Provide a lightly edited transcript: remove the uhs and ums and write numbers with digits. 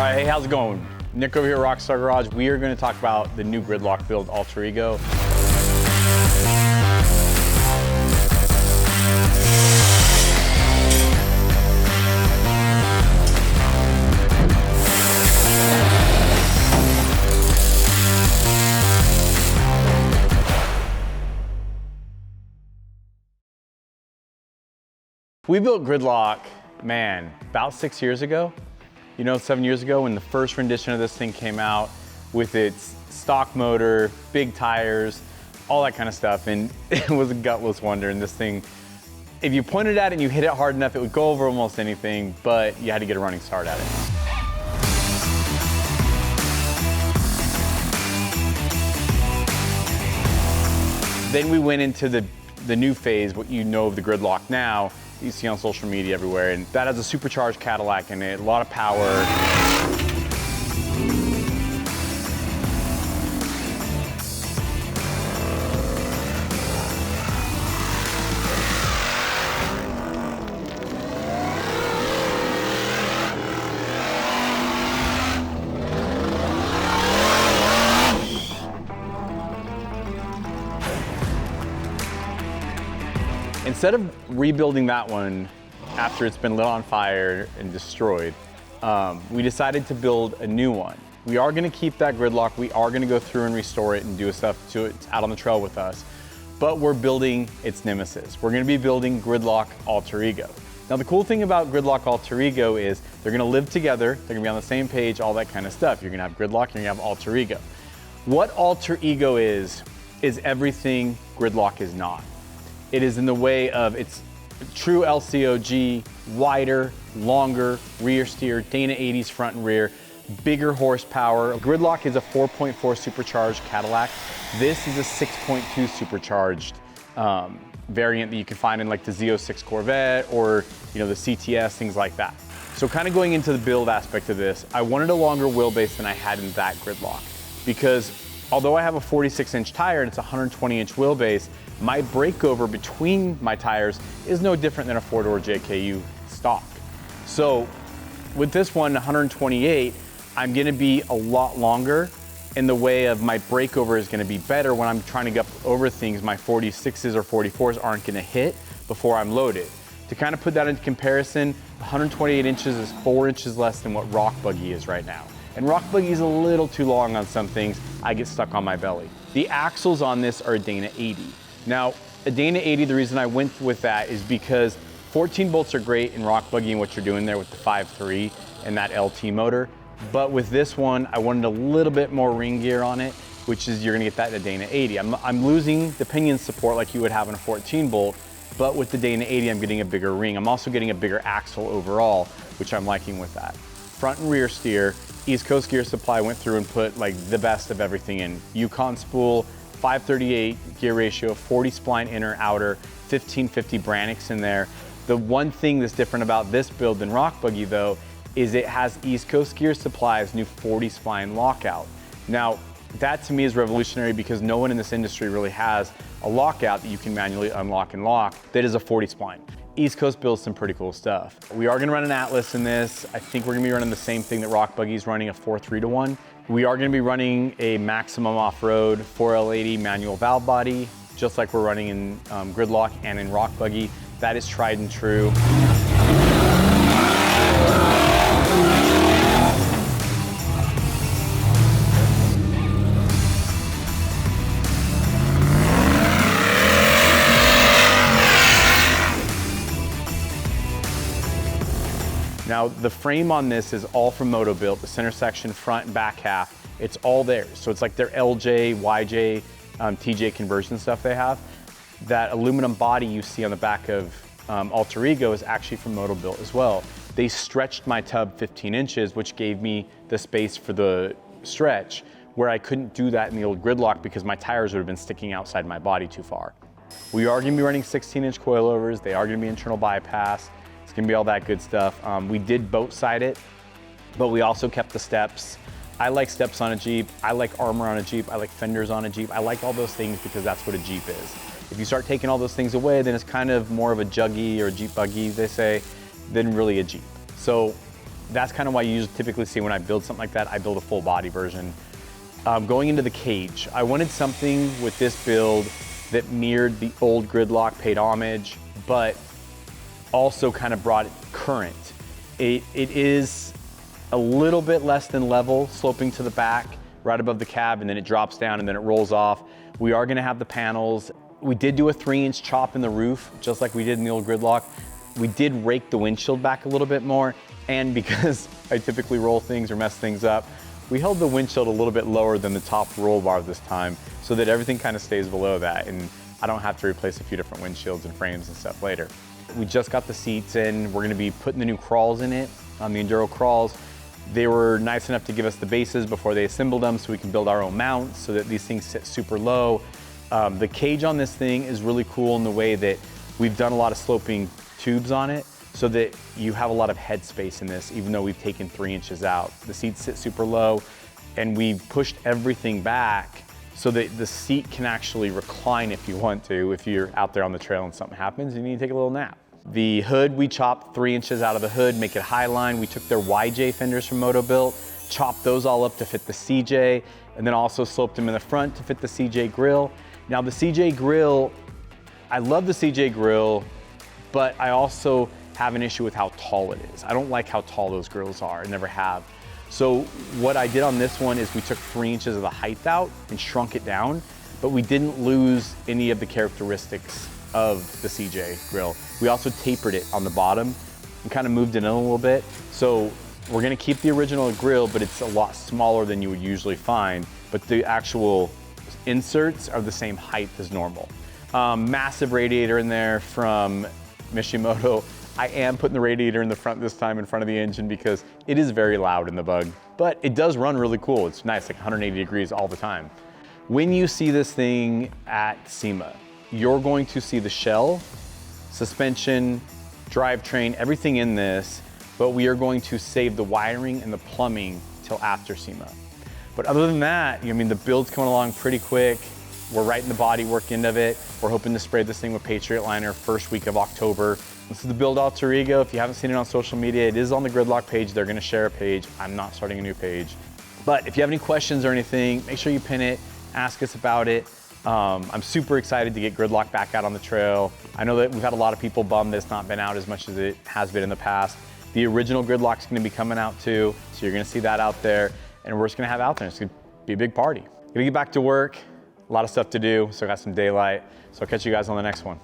right, hey, how's it going? Nick over here at Rockstar Garage. We are going to talk about the new GRDLOC build Alter Ego. We built GRDLOC, man, about 6 years ago. You know, 7 years ago when the first rendition of this thing came out with its stock motor, big tires, all that kind of stuff. And it was a gutless wonder. And this thing, if you pointed at it and you hit it hard enough, it would go over almost anything, but you had to get a running start at it. Then we went into the new phase, what you know of the GRDLOC now, you see on social media everywhere, and that has a supercharged Cadillac in it, a lot of power. Instead of rebuilding that one after it's been lit on fire and destroyed, we decided to build a new one. We are gonna keep that GRDLOC. We are gonna go through and restore it and do stuff to it out on the trail with us, but we're building its nemesis. We're gonna be building GRDLOC Alter Ego. Now the cool thing about GRDLOC Alter Ego is they're gonna live together, they're gonna be on the same page, all that kind of stuff. You're gonna have GRDLOC, you're gonna have Alter Ego. What Alter Ego is everything GRDLOC is not. It is in the way of its true LCOG, wider, longer rear steer, Dana 80s front and rear, bigger horsepower. GRDLOC is a 4.4 supercharged Cadillac. This is a 6.2 supercharged variant that you can find in like the Z06 Corvette or the CTS, things like that. So kind of going into the build aspect of this, I wanted a longer wheelbase than I had in that GRDLOC because although I have a 46-inch tire and it's a 120-inch wheelbase, my breakover between my tires is no different than a four-door JKU stock. So with this one, 128, I'm gonna be a lot longer in the way of my breakover is gonna be better when I'm trying to get over things my 46s or 44s aren't gonna hit before I'm loaded. To kind of put that into comparison, 128 inches is 4 inches less than what Rock Buggy is right now. And Rock Buggy is a little too long on some things. I get stuck on my belly. The axles on this are a Dana 80. Now, a Dana 80, the reason I went with that is because 14 bolts are great in Rock Buggy and what you're doing there with the 5.3 and that LT motor. But with this one, I wanted a little bit more ring gear on it, which is you're gonna get that in a Dana 80. I'm losing the pinion support like you would have in a 14 bolt, but with the Dana 80, I'm getting a bigger ring. I'm also getting a bigger axle overall, which I'm liking with that. Front and rear steer, East Coast Gear Supply went through and put like the best of everything in. Yukon spool, 538 gear ratio, 40 spline inner outer, 1550 Branix in there. The one thing that's different about this build than Rock Buggy though, is it has East Coast Gear Supply's new 40 spline lockout. Now, that to me is revolutionary because no one in this industry really has a lockout that you can manually unlock and lock that is a 40 spline. East Coast builds some pretty cool stuff. We are gonna run an Atlas in this. I think we're gonna be running the same thing that Rock Buggy is running, a 4.3-to-1. We are gonna be running a Maximum Off-Road 4L80 manual valve body, just like we're running in GRDLOC and in Rock Buggy. That is tried and true. Now, the frame on this is all from Moto-Built, the center section, front and back half, it's all theirs. So it's like their LJ, YJ, TJ conversion stuff they have. That aluminum body you see on the back of Alter Ego is actually from Moto-Built as well. They stretched my tub 15 inches, which gave me the space for the stretch, where I couldn't do that in the old GRDLOC because my tires would have been sticking outside my body too far. We are gonna be running 16-inch coilovers. They are gonna be internal bypass. It's gonna be all that good stuff. We did boat side it, but we also kept the steps. I like steps on a Jeep. I like armor on a Jeep. I like fenders on a Jeep. I like all those things because that's what a Jeep is. If you start taking all those things away, then it's kind of more of a juggy or a Jeep buggy, they say, than really a Jeep. So that's kind of why you typically see when I build something like that, I build a full body version. Going into the cage, I wanted something with this build that mirrored the old GRDLOC, paid homage, but also kind of brought it current. It is a little bit less than level, sloping to the back, right above the cab, and then it drops down and then it rolls off. We are gonna have the panels. We did do a 3-inch chop in the roof, just like we did in the old GRDLOC. We did rake the windshield back a little bit more, and because I typically roll things or mess things up, we held the windshield a little bit lower than the top roll bar this time so that everything kind of stays below that, and I don't have to replace a few different windshields and frames and stuff later. We just got the seats in. We're gonna be putting the new crawls in it, on the Enduro crawls. They were nice enough to give us the bases before they assembled them so we can build our own mounts so that these things sit super low. The cage on this thing is really cool in the way that we've done a lot of sloping tubes on it so that you have a lot of head space in this, even though we've taken 3 inches out. The seats sit super low, and we've pushed everything back so that the seat can actually recline if you want to, if you're out there on the trail and something happens and you need to take a little nap. The hood, we chopped 3 inches out of the hood, make it high line. We took their YJ fenders from Moto-Built, chopped those all up to fit the CJ, and then also sloped them in the front to fit the CJ grill. Now the CJ grill, I love the CJ grill, but I also have an issue with how tall it is. I don't like how tall those grills are, I never have. So what I did on this one is we took 3 inches of the height out and shrunk it down, but we didn't lose any of the characteristics of the CJ grill. We also tapered it on the bottom and kind of moved it in a little bit. So we're gonna keep the original grill, but it's a lot smaller than you would usually find, but the actual inserts are the same height as normal. Massive radiator in there from Mishimoto. I am putting the radiator in the front this time in front of the engine because it is very loud in the Bug, but it does run really cool. It's nice, like 180 degrees all the time. When you see this thing at SEMA, you're going to see the shell, suspension, drivetrain, everything in this, but we are going to save the wiring and the plumbing till after SEMA. But other than that, I mean, the build's coming along pretty quick. We're right in the body work end of it. We're hoping to spray this thing with Patriot Liner first week of October. This is the build Alter Ego. If you haven't seen it on social media, it is on the GRDLOC page. They're gonna share a page. I'm not starting a new page. But if you have any questions or anything, make sure you pin it, ask us about it. I'm super excited to get GRDLOC back out on the trail. I know that we've had a lot of people bummed that it's not been out as much as it has been in the past. The original GRDLOC's gonna be coming out too, so you're gonna see that out there, and we're just gonna have out there. It's gonna be a big party. Gonna get back to work, a lot of stuff to do, so I got some daylight. So I'll catch you guys on the next one.